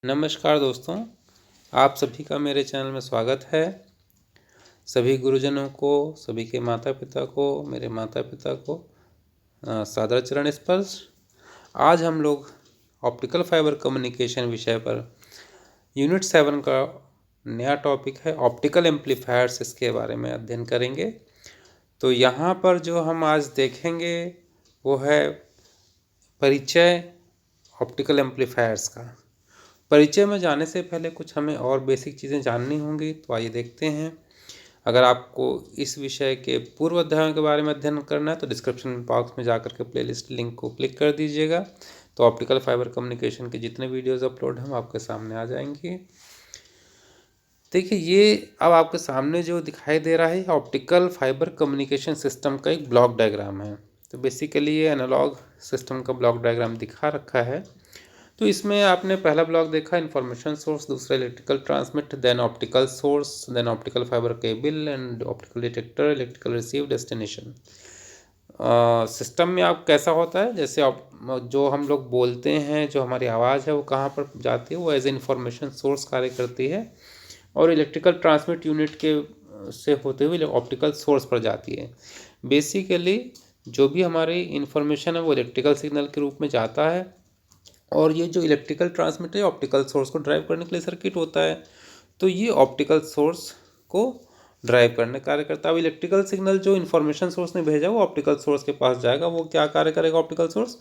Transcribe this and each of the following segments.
नमस्कार दोस्तों, आप सभी का मेरे चैनल में स्वागत है। सभी गुरुजनों को, सभी के माता पिता को, मेरे माता पिता को सादर चरण स्पर्श। आज हम लोग ऑप्टिकल फाइबर कम्युनिकेशन विषय पर यूनिट 7 का नया टॉपिक है ऑप्टिकल एम्पलीफायर्स, इसके बारे में अध्ययन करेंगे। तो यहाँ पर जो हम आज देखेंगे वो है परिचय ऑप्टिकल एम्पलीफायर्स का। परिचय में जाने से पहले कुछ हमें और बेसिक चीज़ें जाननी होंगी, तो आइए देखते हैं। अगर आपको इस विषय के पूर्व अध्यायों के बारे में अध्ययन करना है तो डिस्क्रिप्शन बॉक्स में जाकर के प्लेलिस्ट लिंक को क्लिक कर दीजिएगा, तो ऑप्टिकल फाइबर कम्युनिकेशन के जितने वीडियोस अपलोड हैं आपके सामने आ जाएंगे। देखिए, ये अब आपके सामने जो दिखाई दे रहा है ऑप्टिकल फाइबर कम्युनिकेशन सिस्टम का एक ब्लॉक डायग्राम है। तो बेसिकली ये एनालॉग सिस्टम का ब्लॉक डायग्राम दिखा रखा है। तो इसमें आपने पहला ब्लॉक देखा इन्फॉर्मेशन सोर्स, दूसरा electrical transmit, then optical source, then optical fibre cable and optical detector, electrical receive, destination. System में आप कैसा होता है, जैसे जो हम लोग बोलते हैं, जो हमारी आवाज़ है वो कहाँ पर जाती है, वो एज ए इंफॉर्मेशन सोर्स कार्य करती है और इलेक्ट्रिकल ट्रांसमिट यूनिट के से होते हुए ऑप्टिकल सोर्स पर जाती है। बेसिकली जो भी हमारी इंफॉर्मेशन है वो इलेक्ट्रिकल सिग्नल के रूप में जाता है और ये जो इलेक्ट्रिकल ट्रांसमिटर है ऑप्टिकल सोर्स को ड्राइव करने के लिए सर्किट होता है, तो ये ऑप्टिकल सोर्स को ड्राइव करने कार्य करता है। अब इलेक्ट्रिकल सिग्नल जो इन्फॉर्मेशन सोर्स ने भेजा वो ऑप्टिकल सोर्स के पास जाएगा। वो क्या कार्य करेगा ऑप्टिकल सोर्स,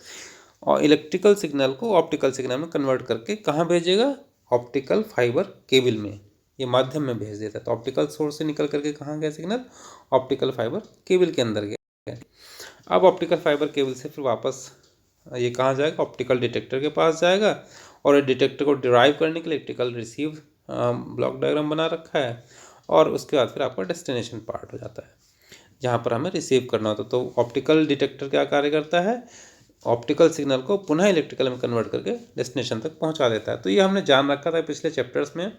और इलेक्ट्रिकल सिग्नल को ऑप्टिकल सिग्नल में कन्वर्ट करके कहाँ भेजेगा, ऑप्टिकल फाइबर केबल में, ये माध्यम में भेज देता है। तो ऑप्टिकल सोर्स से निकल करके कहाँ गया सिग्नल, ऑप्टिकल फाइबर केबल के अंदर गया। अब ऑप्टिकल फाइबर केबल से फिर वापस ये कहाँ जाएगा, ऑप्टिकल डिटेक्टर के पास जाएगा और डिटेक्टर को डिराइव करने के लिए इलेक्ट्रिकल रिसीव ब्लॉक डायग्राम बना रखा है और उसके बाद फिर आपका डेस्टिनेशन पार्ट हो जाता है जहाँ पर हमें रिसीव करना होता है। तो ऑप्टिकल डिटेक्टर क्या कार्य करता है, ऑप्टिकल सिग्नल को पुनः इलेक्ट्रिकल में कन्वर्ट करके डेस्टिनेशन तक पहुँचा देता है। तो ये हमने जान रखा था पिछले चैप्टर्स में,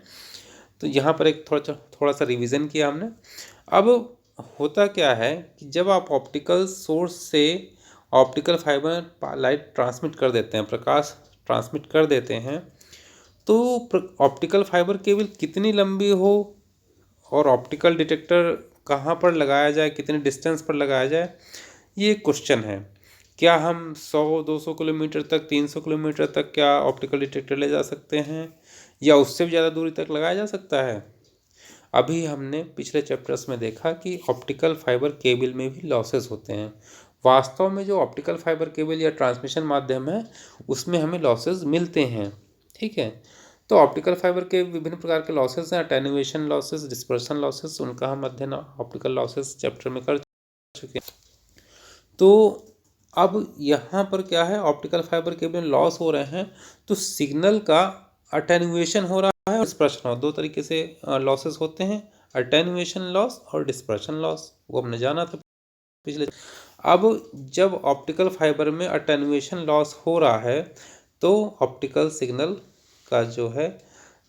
तो यहाँ पर एक थोड़ा सा रिवीजन किया हमने। अब होता क्या है कि जब आप ऑप्टिकल सोर्स से ऑप्टिकल फाइबर लाइट ट्रांसमिट कर देते हैं, प्रकाश ट्रांसमिट कर देते हैं, तो ऑप्टिकल फाइबर केबल कितनी लंबी हो और ऑप्टिकल डिटेक्टर कहाँ पर लगाया जाए, कितने डिस्टेंस पर लगाया जाए, ये क्वेश्चन है। क्या हम 100-200 किलोमीटर तक, 300 किलोमीटर तक क्या ऑप्टिकल डिटेक्टर ले जा सकते हैं या उससे भी ज़्यादा दूरी तक लगाया जा सकता है। अभी हमने पिछले चैप्टर्स में देखा कि ऑप्टिकल फाइबर केबल में भी लॉसेस होते हैं। वास्तव में जो ऑप्टिकल फाइबर केबल या ट्रांसमिशन माध्यम है उसमें हमें लॉसेस मिलते हैं, ठीक है। तो ऑप्टिकल फाइबर के विभिन्न प्रकार के लॉसेस हैं, अटेन्युएशन लॉसेस, डिस्पर्सन लॉसेस, उनका हम अध्ययन ऑप्टिकल लॉसेस चैप्टर में कर चुके हैं। तो अब यहाँ पर क्या है, ऑप्टिकल फाइबर केबल में लॉस हो रहे हैं तो सिग्नल का अटेन्युएशन हो रहा है और डिस्पर्शन हो, दो तरीके से लॉसेस होते हैं, अटेन्युएशन लॉस और डिस्पर्शन लॉस, वो हमने जाना था पिछले। अब जब ऑप्टिकल फाइबर में अटेन्युएशन लॉस हो रहा है तो ऑप्टिकल सिग्नल का जो है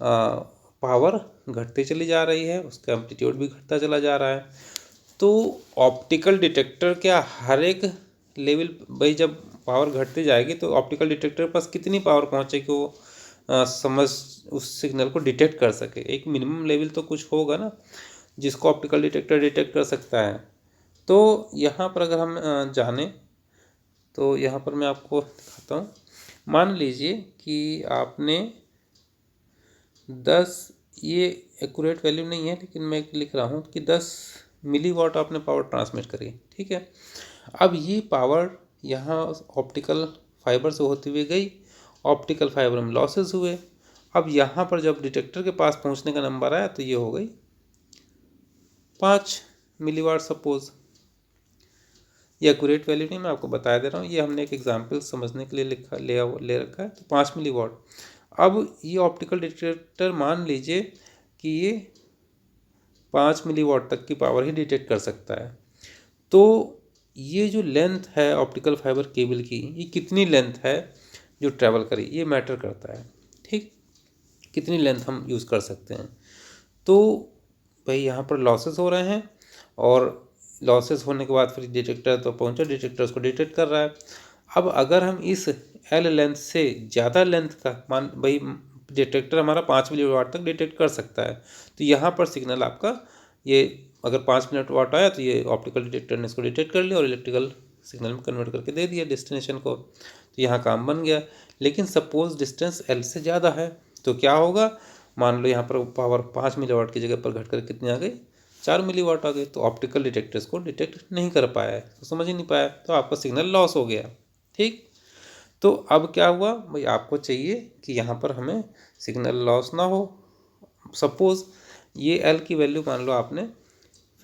पावर घटती चली जा रही है, उसका एम्पलीट्यूड भी घटता चला जा रहा है। तो ऑप्टिकल डिटेक्टर क्या हर एक लेवल, भाई जब पावर घटती जाएगी तो ऑप्टिकल डिटेक्टर के पास कितनी पावर पहुँचेगी वो समझ उस सिग्नल को डिटेक्ट कर सके। एक मिनिमम लेवल तो कुछ होगा ना जिसको ऑप्टिकल डिटेक्टर डिटेक्ट कर सकता है। तो यहाँ पर अगर हम जाने तो यहाँ पर मैं आपको दिखाता हूँ। मान लीजिए कि आपने 10, ये एक्यूरेट वैल्यू नहीं है लेकिन मैं लिख रहा हूँ कि 10 मिलीवाट आपने पावर ट्रांसमिट करी, ठीक है। अब ये पावर यहाँ ऑप्टिकल फाइबर से होती हुई गई, ऑप्टिकल फाइबर में लॉसेस हुए। अब यहाँ पर जब डिटेक्टर के पास पहुँचने का नंबर आया तो ये हो गई 5 मिलीवाट सपोज। ये एक्यूरेट वैल्यू नहीं, मैं आपको बता दे रहा हूँ, ये हमने एक एग्जांपल समझने के लिए ले रखा है। तो 5 मिलीवाट। अब ये ऑप्टिकल डिटेक्टर मान लीजिए कि ये 5 मिलीवाट तक की पावर ही डिटेक्ट कर सकता है। तो ये जो लेंथ है ऑप्टिकल फाइबर केबल की, ये कितनी लेंथ है जो ट्रैवल करी, ये मैटर करता है, ठीक। कितनी लेंथ हम यूज़ कर सकते हैं। तो भाई यहाँ पर लॉसेस हो रहे हैं और लॉसेस होने के बाद फिर डिटेक्टर तो पहुँचा, डिटेक्टर उसको डिटेक्ट कर रहा है। अब अगर हम इस एल लेंथ से ज़्यादा लेंथ का, मान भाई डिटेक्टर हमारा 5 मिलीवाट तक डिटेक्ट कर सकता है। तो यहाँ पर सिग्नल आपका ये अगर 5 मिलीवाट आया तो ये ऑप्टिकल डिटेक्टर ने इसको डिटेक्ट कर लिया और इलेक्ट्रिकल सिग्नल में कन्वर्ट करके दे दिया डेस्टिनेशन को। तो यहाँ काम बन गया। लेकिन सपोज डिस्टेंस L से ज़्यादा है तो क्या होगा, मान लो यहाँ पर पावर 5 मिलीवाट की जगह पर घटकर कितनी आ गई, 4 मिलीवाट आ गई। तो ऑप्टिकल डिटेक्टर्स को डिटेक्ट नहीं कर पाया है, तो समझ ही नहीं पाया, तो आपका सिग्नल लॉस हो गया। ठीक, तो अब क्या हुआ भाई, आपको चाहिए कि यहाँ पर हमें सिग्नल लॉस ना हो। सपोज़ ये L की वैल्यू मान लो आपने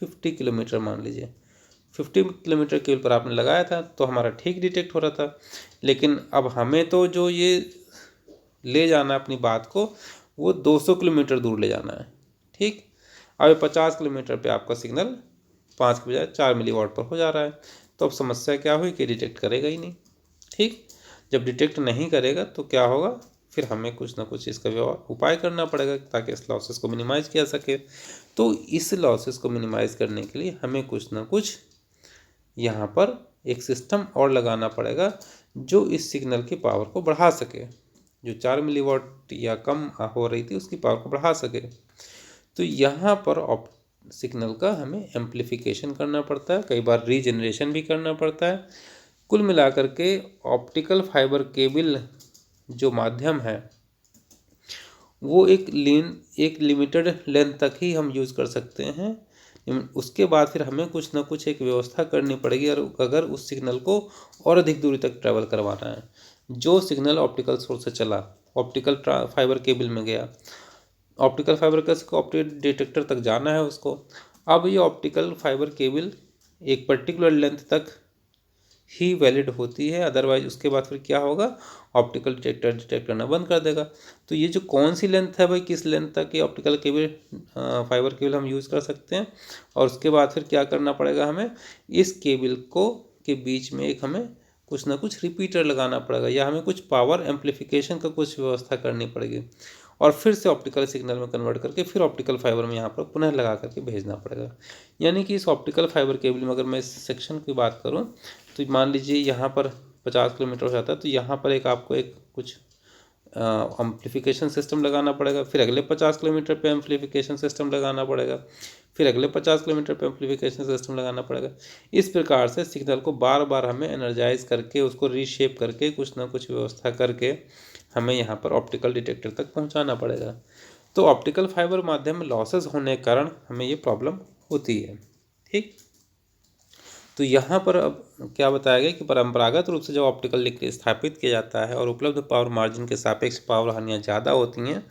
50 किलोमीटर मान लीजिए, 50 किलोमीटर केबल पर आपने लगाया था तो हमारा ठीक डिटेक्ट हो रहा था। लेकिन अब हमें तो जो ये ले जाना है अपनी बात को, वो 200 किलोमीटर दूर ले जाना है। ठीक, अब 50 किलोमीटर पे आपका सिग्नल 5 के बजाय 4 मिलीवाट पर हो जा रहा है। तो अब समस्या क्या हुई कि डिटेक्ट करेगा ही नहीं। ठीक, जब डिटेक्ट नहीं करेगा तो क्या होगा, फिर हमें कुछ ना कुछ इसका उपाय करना पड़ेगा ताकि इस लॉसेस को मिनिमाइज़ किया सके। तो इस लॉसेस को मिनिमाइज़ करने के लिए हमें कुछ ना कुछ यहाँ पर एक सिस्टम और लगाना पड़ेगा जो इस सिग्नल की पावर को बढ़ा सके, जो 4 मिलीवाट या कम हो रही थी उसकी पावर को बढ़ा सके। तो यहाँ पर सिग्नल का हमें एम्प्लीफिकेशन करना पड़ता है, कई बार रीजनरेशन भी करना पड़ता है। कुल मिलाकर के ऑप्टिकल फाइबर केबल जो माध्यम है वो एक लिमिटेड लेंथ तक ही हम यूज़ कर सकते हैं। उसके बाद फिर हमें कुछ ना कुछ एक व्यवस्था करनी पड़ेगी और अगर उस सिग्नल को और अधिक दूरी तक ट्रैवल करवाना है। जो सिग्नल ऑप्टिकल सोर्स से चला, ऑप्टिकल फाइबर केबल में गया, ऑप्टिकल फाइबर का ऑप्टिकल डिटेक्टर तक जाना है उसको। अब ये ऑप्टिकल फाइबर केबल एक पर्टिकुलर लेंथ तक ही वैलिड होती है, अदरवाइज उसके बाद फिर क्या होगा, ऑप्टिकल डिटेक्टर डिटेक्ट करना बंद कर देगा। तो ये जो कौन सी लेंथ है भाई, किस लेंथ तक ये ऑप्टिकल केबल फाइबर केबल हम यूज़ कर सकते हैं, और उसके बाद फिर क्या करना पड़ेगा, हमें इस केबल को के बीच में एक हमें कुछ ना कुछ रिपीटर लगाना पड़ेगा या हमें कुछ पावर एम्प्लीफिकेशन का कुछ व्यवस्था करनी पड़ेगी और फिर से ऑप्टिकल सिग्नल में कन्वर्ट करके फिर ऑप्टिकल फाइबर में यहाँ पर पुनः लगा करके भेजना पड़ेगा। यानी कि इस ऑप्टिकल फाइबर केबल में अगर मैं इस सेक्शन की बात करूँ तो मान लीजिए यहाँ पर 50 किलोमीटर हो जाता है, तो यहाँ पर एक आपको एक कुछ एम्प्लीफिकेशन सिस्टम लगाना पड़ेगा, फिर अगले 50 किलोमीटर पे एम्प्लीफिकेशन सिस्टम लगाना पड़ेगा, फिर अगले 50 किलोमीटर पे एम्प्लीफिकेशन सिस्टम लगाना पड़ेगा। इस प्रकार से सिग्नल को बार बार हमें एनर्जाइज करके उसको रीशेप करके कुछ ना कुछ व्यवस्था करके हमें यहाँ पर ऑप्टिकल डिटेक्टर तक पहुँचाना पड़ेगा। तो ऑप्टिकल फाइबर माध्यम में लॉसेस होने के कारण हमें ये प्रॉब्लम होती है। ठीक, तो यहाँ पर अब क्या बताया गया कि परंपरागत रूप से जब ऑप्टिकल लिंक स्थापित किया जाता है और उपलब्ध पावर मार्जिन के सापेक्ष पावर हानियाँ ज़्यादा होती हैं,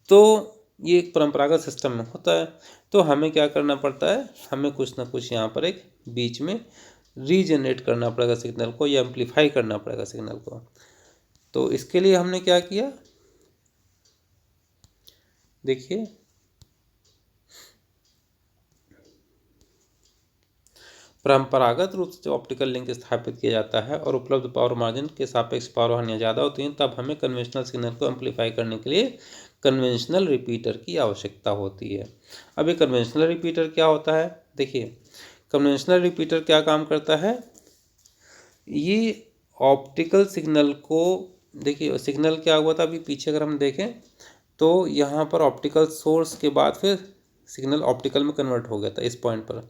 तो ये एक परंपरागत सिस्टम में होता है। तो हमें क्या करना पड़ता है, हमें कुछ ना कुछ यहाँ पर एक बीच में रीजनरेट करना पड़ेगा सिग्नल को या एम्प्लीफाई करना पड़ेगा सिग्नल को। तो इसके लिए हमने क्या किया, देखिए परंपरागत रूप से जब ऑप्टिकल लिंक स्थापित किया जाता है और उपलब्ध पावर मार्जिन के सापेक्ष पावर हानियाँ ज़्यादा होती हैं, तब हमें कन्वेंशनल सिग्नल को एम्प्लीफाई करने के लिए कन्वेंशनल रिपीटर की आवश्यकता होती है। अब ये कन्वेंशनल रिपीटर क्या होता है, देखिए कन्वेंशनल रिपीटर क्या काम करता है, ये ऑप्टिकल सिग्नल को, देखिए सिग्नल क्या हुआ था अभी पीछे अगर हम देखें तो यहाँ पर ऑप्टिकल सोर्स के बाद फिर सिग्नल ऑप्टिकल में कन्वर्ट हो गया था। इस पॉइंट पर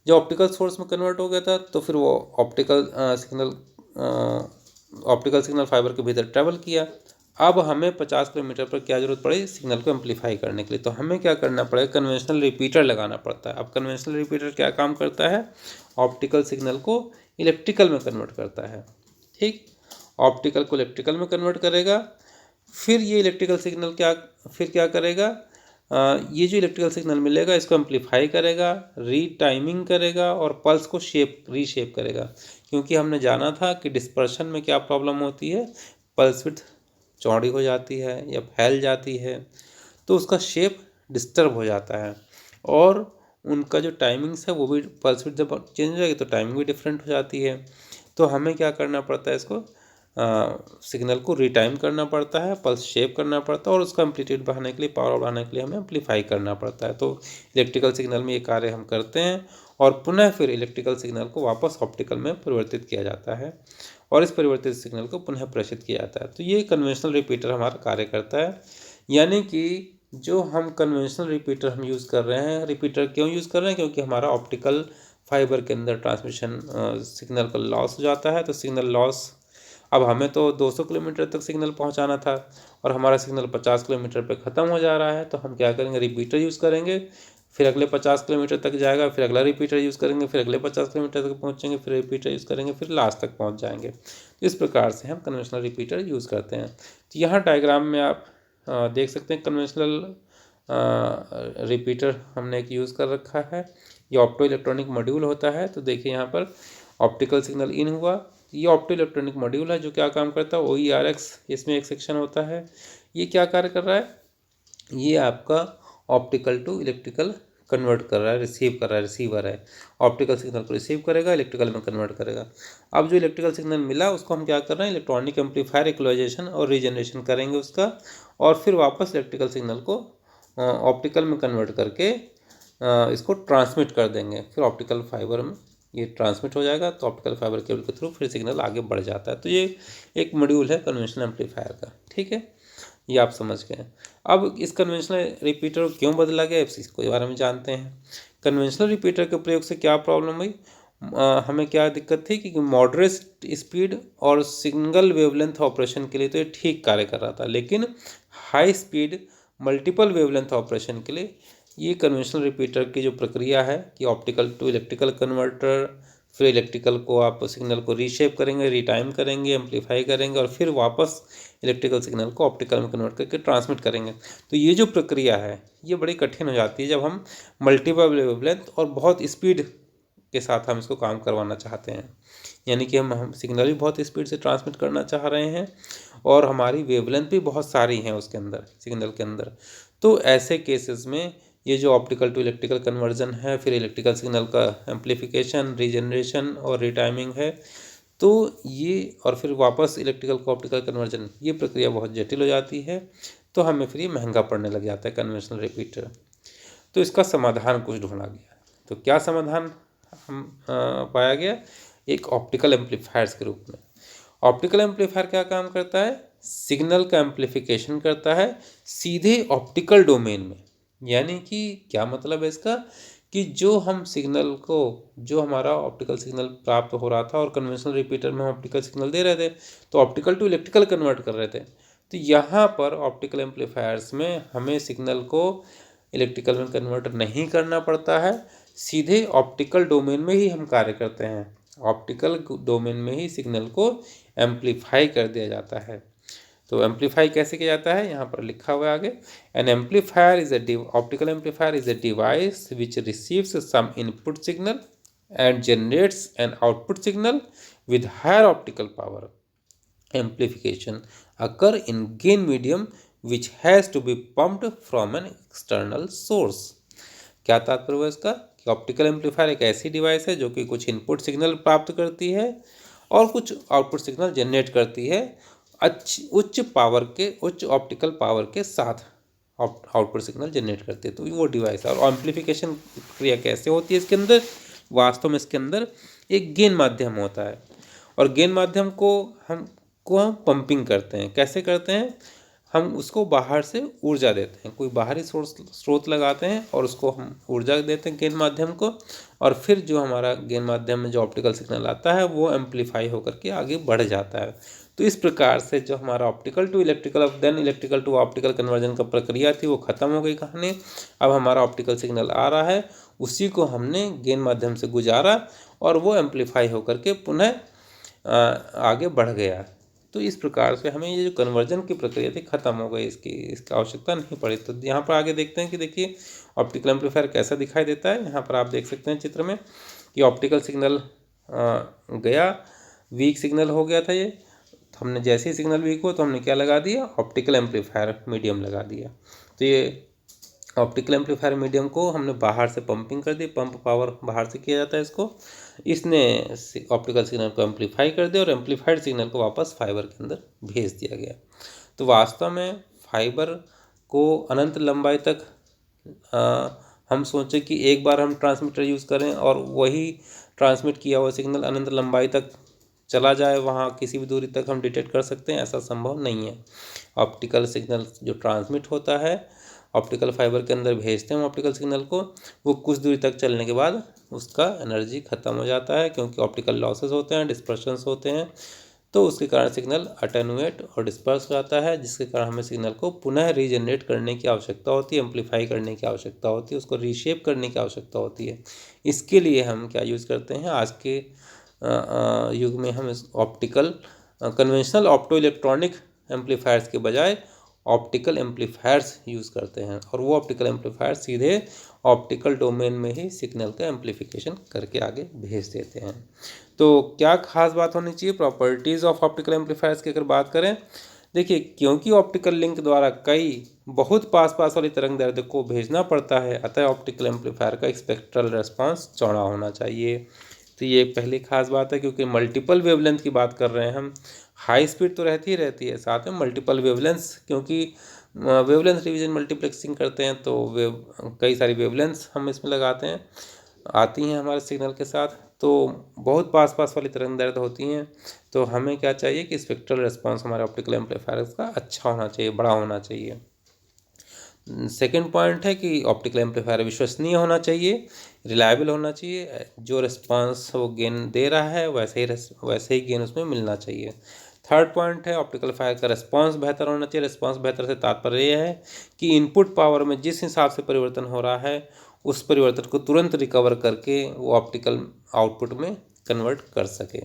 जब ऑप्टिकल सोर्स में कन्वर्ट हो गया था तो फिर वो ऑप्टिकल सिग्नल फाइबर के भीतर ट्रैवल किया। अब हमें 50 किलोमीटर पर क्या ज़रूरत पड़ी, सिग्नल को एम्प्लीफाई करने के लिए, तो हमें क्या करना पड़ेगा, कन्वेंशनल रिपीटर लगाना पड़ता है। अब कन्वेंशनल रिपीटर क्या काम करता है, ऑप्टिकल सिग्नल को इलेक्ट्रिकल में कन्वर्ट करता है। ठीक, ऑप्टिकल को इलेक्ट्रिकल में कन्वर्ट करेगा, फिर ये इलेक्ट्रिकल सिग्नल क्या करेगा, ये जो इलेक्ट्रिकल सिग्नल मिलेगा इसको एम्प्लीफाई करेगा, रीटाइमिंग करेगा और पल्स को रीशेप करेगा। क्योंकि हमने जाना था कि डिस्पर्शन में क्या प्रॉब्लम होती है, पल्स विड्थ चौड़ी हो जाती है या फैल जाती है, तो उसका शेप डिस्टर्ब हो जाता है और उनका जो टाइमिंग्स है वो भी, पल्स विड्थ जब चेंज हो जाएगी तो टाइमिंग भी डिफरेंट हो जाती है। तो हमें क्या करना पड़ता है, इसको सिग्नल को रिटाइम करना पड़ता है, पल्स शेप करना पड़ता है और उसका एम्पलीट्यूड बढ़ाने के लिए, पावर बढ़ाने के लिए हमें एम्पलीफाई करना पड़ता है। तो इलेक्ट्रिकल सिग्नल में ये कार्य हम करते हैं और पुनः फिर इलेक्ट्रिकल सिग्नल को वापस ऑप्टिकल में परिवर्तित किया जाता है और इस परिवर्तित सिग्नल को पुनः प्रेषित किया जाता है। तो ये कन्वेंशनल रिपीटर हमारा कार्य करता है। यानी कि जो हम कन्वेंशनल रिपीटर हम यूज़ कर रहे हैं, रिपीटर क्यों यूज़ कर रहे हैं, क्योंकि हमारा ऑप्टिकल फाइबर के अंदर ट्रांसमिशन सिग्नल का लॉस हो जाता है। तो सिग्नल लॉस, अब हमें तो 200 किलोमीटर तक सिग्नल पहुंचाना था और हमारा सिग्नल 50 किलोमीटर पे ख़त्म हो जा रहा है, तो हम क्या करेंगे, रिपीटर यूज़ करेंगे, फिर अगले 50 किलोमीटर तक जाएगा, फिर अगला रिपीटर यूज़ करेंगे, फिर अगले 50 किलोमीटर तक पहुंचेंगे, फिर रिपीटर यूज़ करेंगे, फिर लास्ट तक पहुंच जाएंगे। तो इस प्रकार से हम कन्वेंशनल रिपीटर यूज़ करते हैं। तो यहाँ डायग्राम में आप देख सकते हैं कन्वेंशनल रिपीटर हमने एक यूज़ कर रखा है। ये ऑप्टो इलेक्ट्रॉनिक मॉड्यूल होता है। तो देखिए यहाँ पर ऑप्टिकल सिग्नल इन हुआ, ये ऑप्टो इलेक्ट्रॉनिक मॉड्यूल है जो क्या काम करता है, OERX इसमें एक सेक्शन होता है। ये क्या कार्य कर रहा है, ये आपका ऑप्टिकल टू इलेक्ट्रिकल कन्वर्ट कर रहा है, रिसीव कर रहा है, रिसीवर है। ऑप्टिकल सिग्नल को रिसीव करेगा, इलेक्ट्रिकल में कन्वर्ट करेगा। अब जो इलेक्ट्रिकल सिग्नल मिला उसको हम क्या कर रहे हैं, इलेक्ट्रॉनिक एम्पलीफायर इक्वलाइजेशन और रीजनरेशन करेंगे उसका, और फिर वापस इलेक्ट्रिकल सिग्नल को ऑप्टिकल में कन्वर्ट करके इसको ट्रांसमिट कर देंगे। फिर ऑप्टिकल फाइबर में ये ट्रांसमिट हो जाएगा, तो ऑप्टिकल फाइबर केबल के थ्रू फिर सिग्नल आगे बढ़ जाता है। तो ये एक मॉड्यूल है कन्वेंशनल एम्पलीफायर का, ठीक है, ये आप समझ गए। अब इस कन्वेंशनल रिपीटर को क्यों बदला गया, इसके बारे में जानते हैं। कन्वेंशनल रिपीटर के प्रयोग से क्या प्रॉब्लम हुई, हमें क्या दिक्कत थी कि मॉडरेट स्पीड और सिंगल वेवलेंथ ऑपरेशन के लिए तो ये ठीक कार्य कर रहा था, लेकिन high speed multiple wavelength operation के लिए ये कन्वेंशनल रिपीटर की जो प्रक्रिया है कि ऑप्टिकल टू इलेक्ट्रिकल कन्वर्टर, फिर इलेक्ट्रिकल को आप सिग्नल को रीशेप करेंगे, रीटाइम करेंगे, एम्पलीफाई करेंगे, और फिर वापस इलेक्ट्रिकल सिग्नल को ऑप्टिकल में कन्वर्ट करके ट्रांसमिट करेंगे। तो ये जो प्रक्रिया है ये बड़ी कठिन हो जाती है जब हम मल्टीपल वेवलेंथ और बहुत स्पीड के साथ हम इसको काम करवाना चाहते हैं। यानी कि हम सिग्नल भी बहुत स्पीड से ट्रांसमिट करना चाह रहे हैं और हमारी वेवलेंथ भी बहुत सारी हैं उसके अंदर, सिग्नल के अंदर। तो ऐसे केसेस में ये जो ऑप्टिकल टू इलेक्ट्रिकल कन्वर्जन है, फिर इलेक्ट्रिकल सिग्नल का एम्पलीफिकेशन, रीजनरेशन और रिटाइमिंग है, तो ये, और फिर वापस इलेक्ट्रिकल को ऑप्टिकल कन्वर्जन, ये प्रक्रिया बहुत जटिल हो जाती है। तो हमें फिर ये महंगा पड़ने लग जाता है कन्वेंशनल रिपीटर। तो इसका समाधान कुछ ढूंढा गया। तो क्या समाधान हम पाया गया, एक ऑप्टिकल एम्पलीफायर्स के रूप में। ऑप्टिकल एम्पलीफायर क्या काम करता है, सिग्नल का एम्पलीफिकेशन करता है सीधे ऑप्टिकल डोमेन में। यानी कि क्या मतलब है इसका, कि जो हम सिग्नल को, जो हमारा ऑप्टिकल सिग्नल प्राप्त हो रहा था और कन्वेंशनल रिपीटर में हम ऑप्टिकल सिग्नल दे रहे थे, तो ऑप्टिकल टू इलेक्ट्रिकल कन्वर्ट कर रहे थे। तो यहाँ पर ऑप्टिकल एम्पलीफायर्स में हमें सिग्नल को इलेक्ट्रिकल में कन्वर्ट नहीं करना पड़ता है, सीधे ऑप्टिकल डोमेन में ही हम कार्य करते हैं। ऑप्टिकल डोमेन में ही सिग्नल को एम्पलीफाई कर दिया जाता है। तो एम्पलीफाई कैसे किया जाता है, यहाँ पर लिखा हुआ है आगे, an amplifier is a optical amplifier is a device which receives some input signal and generates an output signal with higher optical power. Amplification occur in gain medium which has to be pumped from an external source. क्या तात्पर्य है इसका, कि optical amplifier एक ऐसी device है जो कि कुछ इनपुट सिग्नल प्राप्त करती है और कुछ आउटपुट सिग्नल जनरेट करती है उच्च ऑप्टिकल पावर के साथ आउटपुट सिग्नल जनरेट करते हैं। तो वो डिवाइस है। और एम्पलीफिकेशन प्रक्रिया कैसे होती है इसके अंदर, वास्तव में इसके अंदर एक गेन माध्यम होता है और गेन माध्यम को हम पंपिंग करते हैं। कैसे करते हैं, हम उसको बाहर से ऊर्जा देते हैं, कोई बाहरी स्रोत लगाते हैं और उसको हम ऊर्जा देते हैं गेन माध्यम को, और फिर जो हमारा गेन माध्यम में जो ऑप्टिकल सिग्नल आता है वो एम्पलीफाई होकर के आगे बढ़ जाता है। तो इस प्रकार से जो हमारा optical to electrical then electrical to optical conversion का प्रक्रिया थी वो ख़त्म हो गई कहानी। अब हमारा ऑप्टिकल सिग्नल आ रहा है, उसी को हमने गेन माध्यम से गुजारा और वो एम्पलीफाई होकर के पुनः आगे बढ़ गया। तो इस प्रकार से हमें ये जो कन्वर्जन की प्रक्रिया थी ख़त्म हो गई, इसकी आवश्यकता नहीं पड़ी। तो यहाँ पर आगे देखते हैं कि देखिए ऑप्टिकल एम्पलीफायर कैसा दिखाई देता है। यहाँ पर आप देख सकते हैं चित्र में कि ऑप्टिकल सिग्नल गया, वीक सिग्नल हो गया था ये, तो हमने जैसे ही सिग्नल वीक हो तो हमने क्या लगा दिया, ऑप्टिकल एम्पलीफायर मीडियम लगा दिया। तो ये ऑप्टिकल एम्पलीफायर मीडियम को हमने बाहर से पंपिंग कर दी, पंप पावर बाहर से किया जाता है इसको, इसने ऑप्टिकल सिग्नल को एम्पलीफाई कर दिया और एम्पलीफाइड सिग्नल को वापस फाइबर के अंदर भेज दिया गया। तो वास्तव में फाइबर को अनंत लंबाई तक हम सोचें कि एक बार हम ट्रांसमीटर यूज़ करें और वही ट्रांसमिट किया हुआ सिग्नल अनंत लंबाई तक चला जाए वहाँ किसी भी दूरी तक हम डिटेक्ट कर सकते हैं, ऐसा संभव नहीं है। ऑप्टिकल सिग्नल जो ट्रांसमिट होता है, ऑप्टिकल फाइबर के अंदर भेजते हैं हम ऑप्टिकल सिग्नल को, वो कुछ दूरी तक चलने के बाद उसका एनर्जी ख़त्म हो जाता है, क्योंकि ऑप्टिकल लॉसेस होते हैं, डिस्पर्शंस होते हैं, तो उसके कारण सिग्नल अटेनुएट और डिस्पर्स हो जाता है, जिसके कारण हमें सिग्नल को पुनः रीजनरेट करने की आवश्यकता होती है, एम्पलीफाई करने की आवश्यकता होती है, उसको रीशेप करने की आवश्यकता होती है। इसके लिए हम क्या यूज़ करते हैं, आज के युग में हम इस optical conventional opto electronic amplifiers के बजाय ऑप्टिकल एम्पलीफायर्स यूज़ करते हैं, और वो ऑप्टिकल एम्पलीफायर सीधे ऑप्टिकल डोमेन में ही सिग्नल का एम्पलीफिकेशन करके आगे भेज देते हैं। तो क्या खास बात होनी चाहिए प्रॉपर्टीज़ ऑफ ऑप्टिकल एम्पलीफायर्स की अगर बात करें, देखिए क्योंकि ऑप्टिकल लिंक द्वारा कई बहुत पास वाली तरंग दैर्ध्य को भेजना पड़ता है, अतः ऑप्टिकल एम्पलीफायर का स्पेक्ट्रल रेस्पॉन्स चौड़ा होना चाहिए। तो ये पहली खास बात है, क्योंकि मल्टीपल वेवलेंथ की बात कर रहे हैं हम, हाई स्पीड तो रहती ही रहती है, साथ में मल्टीपल वेवलेंथ्स, क्योंकि वेवलेंथ डिवीजन मल्टीप्लेक्सिंग करते हैं तो कई सारी वेवलेंथ्स हम इसमें लगाते हैं, आती हैं हमारे सिग्नल के साथ, तो बहुत पास वाली तरंग दैर्ध्य होती हैं। तो हमें क्या चाहिए कि स्पेक्ट्रल रेस्पॉन्स हमारे ऑप्टिकल एम्पलीफायर्स का अच्छा होना चाहिए, बड़ा होना चाहिए। सेकेंड पॉइंट है कि ऑप्टिकल एम्पलीफायर विश्वसनीय होना चाहिए, रिलायबल होना चाहिए, जो रिस्पांस वो गेन दे रहा है वैसे ही गेन उसमें मिलना चाहिए। थर्ड पॉइंट है ऑप्टिकल फायर का रिस्पांस बेहतर होना चाहिए। रिस्पांस बेहतर से तात्पर्य यह है कि इनपुट पावर में जिस हिसाब से परिवर्तन हो रहा है उस परिवर्तन को तुरंत रिकवर करके वो ऑप्टिकल आउटपुट में कन्वर्ट कर सके,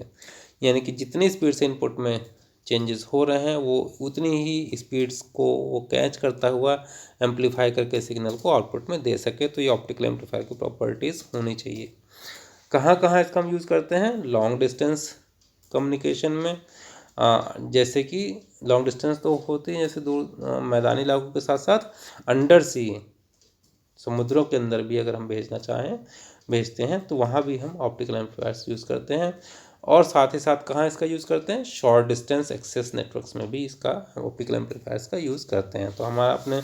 यानी कि जितनी स्पीड से इनपुट में चेंजेस हो रहे हैं वो उतनी ही स्पीड्स को वो कैच करता हुआ एम्पलीफाई करके सिग्नल को आउटपुट में दे सके। तो ये ऑप्टिकल एम्पलीफायर की प्रॉपर्टीज़ होनी चाहिए। कहाँ कहाँ इसका हम यूज़ करते हैं, लॉन्ग डिस्टेंस कम्युनिकेशन में, जैसे कि लॉन्ग डिस्टेंस तो होती है जैसे दूर मैदानी इलाकों के साथ साथ अंडर सी समुद्रों के अंदर भी अगर हम भेजते हैं तो वहाँ भी हम ऑप्टिकल एम्पलीफायर्स यूज़ करते हैं। और साथ ही साथ कहाँ इसका यूज़ करते हैं, शॉर्ट डिस्टेंस एक्सेस नेटवर्क्स में भी इसका ऑप्टिकल एम्पलीफायर्स का यूज़ करते हैं। तो हमारा अपने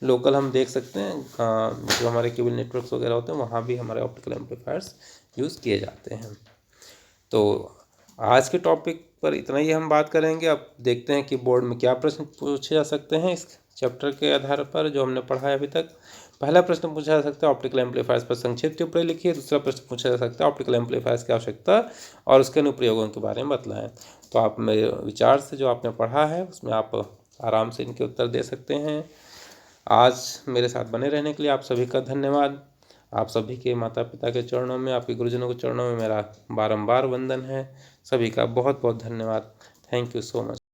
लोकल हम देख सकते हैं जो हमारे केबल नेटवर्क्स वगैरह होते हैं वहाँ भी हमारे ऑप्टिकल एम्पलीफायर्स यूज़ किए जाते हैं। तो आज के टॉपिक पर इतना ही हम बात करेंगे। अब देखते हैं कि बोर्ड में क्या प्रश्न पूछे जा सकते हैं इस चैप्टर के आधार पर जो हमने पढ़ा है अभी तक। पहला प्रश्न पूछा जा सकता है ऑप्टिकल एम्पलीफायर्स पर संक्षिप्त टिप्पणी लिखिए। दूसरा प्रश्न पूछा जा सकता है ऑप्टिकल एम्पलीफायर्स की आवश्यकता और उसके अनुप्रयोगों के बारे में बतलाएं। तो आप मेरे विचार से जो आपने पढ़ा है उसमें आप आराम से इनके उत्तर दे सकते हैं। आज मेरे साथ बने रहने के लिए आप सभी का धन्यवाद। आप सभी के माता पिता के चरणों में, आपके गुरुजनों के चरणों में मेरा बारंबार वंदन है। सभी का बहुत बहुत धन्यवाद। Thank you so much.